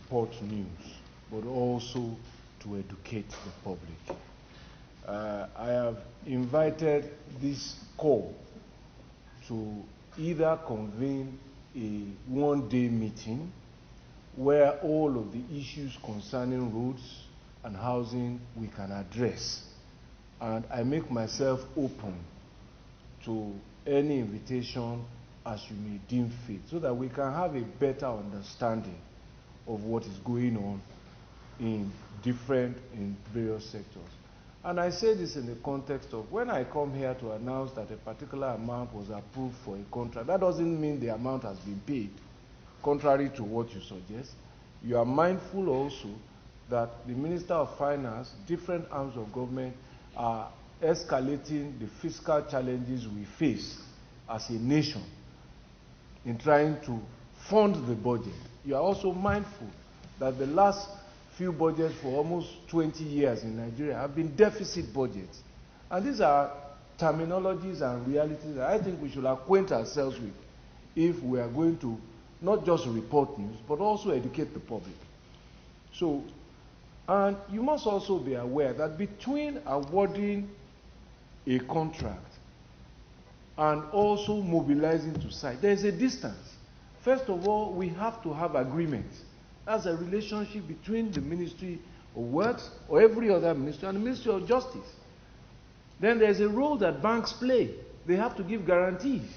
report news, but also to educate the public. I have invited this call to either convene a one-day meeting where all of the issues concerning roads and housing we can address. And I make myself open to any invitation as you may deem fit, so that we can have a better understanding of what is going on in various sectors. And I say this in the context of when I come here to announce that a particular amount was approved for a contract, that doesn't mean the amount has been paid, contrary to what you suggest. You are mindful also that the Minister of Finance, different arms of government are escalating the fiscal challenges we face as a nation in trying to fund the budget. You are also mindful that the last few budgets for almost 20 years in Nigeria have been deficit budgets. And these are terminologies and realities that I think we should acquaint ourselves with if we are going to not just report news, but also educate the public. So, and you must also be aware that between awarding a contract and also mobilizing to site, there is a distance. First of all, we have to have agreement. That's a relationship between the Ministry of Works or every other ministry and the Ministry of Justice. Then there's a role that banks play. They have to give guarantees.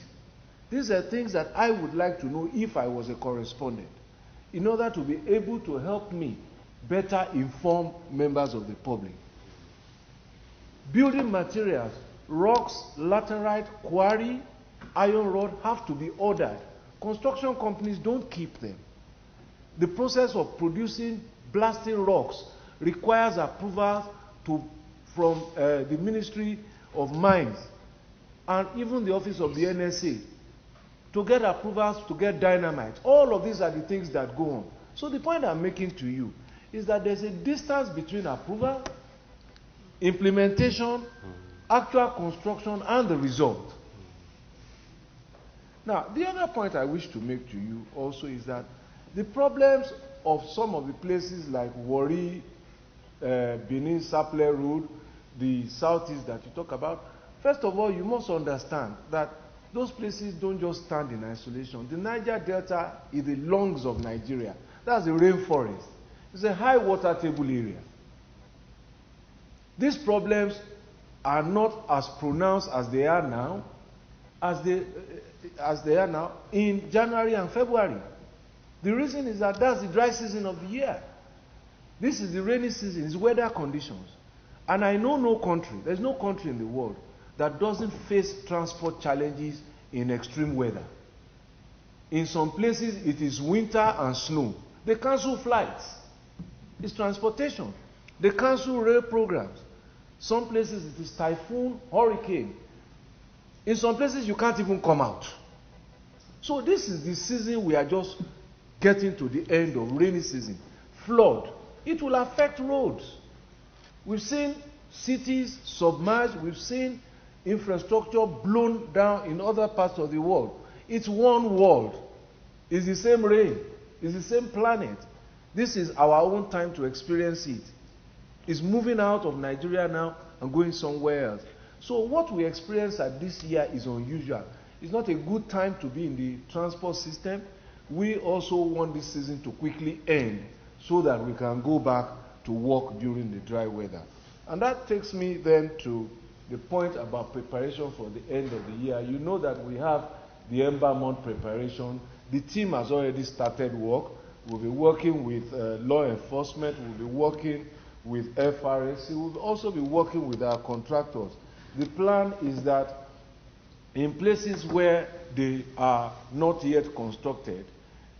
These are things that I would like to know if I was a correspondent, in order to be able to help me better inform members of the public. Building materials, rocks, laterite, quarry, iron rod have to be ordered. Construction companies don't keep them. The process of producing, blasting rocks requires approval from the Ministry of Mines and even the Office of the NSA to get approvals to get dynamite. All of these are the things that go on. So the point I'm making to you is that there's a distance between approval, implementation, actual construction, and the result. Now, the other point I wish to make to you also is that the problems of some of the places like Warri, Benin, Saple Road, the southeast that you talk about, first of all, you must understand that those places don't just stand in isolation. The Niger Delta is the lungs of Nigeria. That's the rainforest. It's a high water table area. These problems are not as pronounced as they are now, in January and February. The reason is that that's the dry season of the year. This is the rainy season, it's weather conditions. And I know no country, there's no country in the world that doesn't face transport challenges in extreme weather. In some places, it is winter and snow. They cancel flights. It's transportation. They cancel rail programs. Some places, it is typhoon, hurricane. In some places, you can't even come out. So this is the season we are just getting to the end of rainy season. Flood. It will affect roads. We've seen cities submerged. We've seen infrastructure blown down in other parts of the world. It's one world. It's the same rain. It's the same planet. This is our own time to experience it. It's moving out of Nigeria now and going somewhere else. So what we experience at this year is unusual. It's not a good time to be in the transport system. We also want this season to quickly end so that we can go back to work during the dry weather. And that takes me then to the point about preparation for the end of the year. You know that we have the Ember Month preparation. The team has already started work. We'll be working with law enforcement. We'll be working with FRSC. We'll also be working with our contractors. The plan is that in places where they are not yet constructed,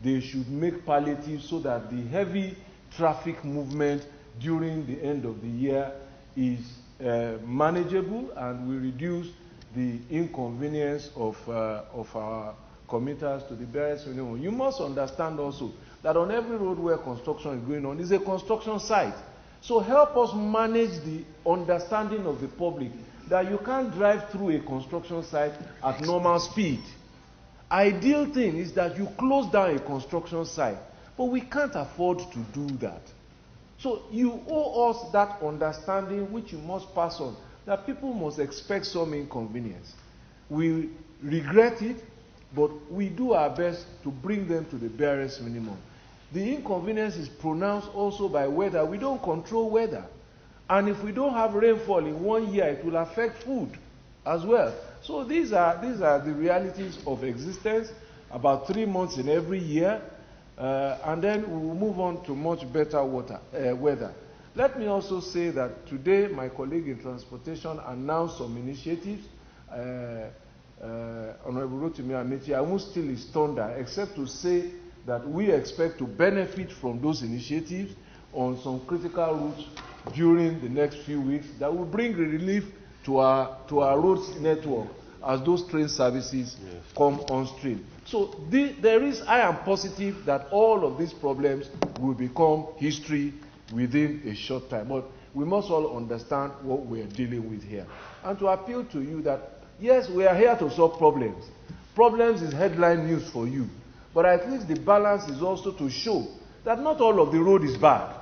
they should make palliatives so that the heavy traffic movement during the end of the year is manageable and will reduce the inconvenience of our commuters to the various minimum. You must understand also that on every road where construction is going on is a construction site. So help us manage the understanding of the public that you can't drive through a construction site at normal speed. Ideal thing is that you close down a construction site But we can't afford to do that. So you owe us that understanding which you must pass on, that people must expect some inconvenience. We regret it, but we do our best to bring them to the barest minimum. The inconvenience is pronounced also by weather. We don't control weather. And if we don't have rainfall in 1 year, it will affect food as well. So these are the realities of existence, about 3 months in every year, and then we will move on to much better weather. Let me also say that today my colleague in transportation announced some initiatives. Honorable Rotimi Amechi, I won't steal his thunder except to say that we expect to benefit from those initiatives on some critical routes during the next few weeks that will bring relief to our roads network as those train services come on stream. So I am positive that all of these problems will become history within a short time. But we must all understand what we are dealing with here. And to appeal to you that, yes, we are here to solve problems. Problems is headline news for you. But at least the balance is also to show that not all of the road is bad.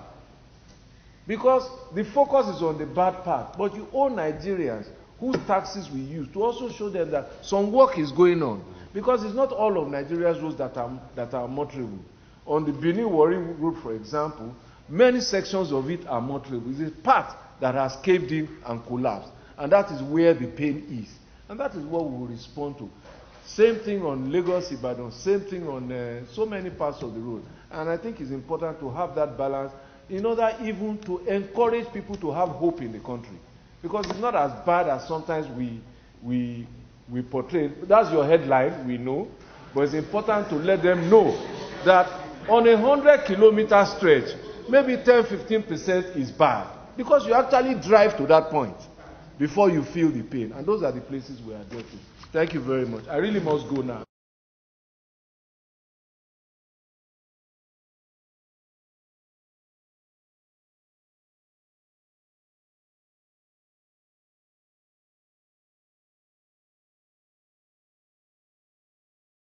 Because the focus is on the bad part. But you owe Nigerians whose taxes we use to also show them that some work is going on. Because it's not all of Nigeria's roads that are motorable. On the Benin-Warri road, for example, many sections of it are motorable. It's a part that has caved in and collapsed. And that is where the pain is. And that is what we will respond to. Same thing on Lagos-Ibadan, same thing on so many parts of the road. And I think it's important to have that balance in order even to encourage people to have hope in the country. Because it's not as bad as sometimes we portray. That's your headline, we know. But it's important to let them know that on a 100-kilometer stretch, maybe 10-15% is bad. Because you actually drive to that point before you feel the pain. And those are the places we are addressing. Thank you very much. I really must go now.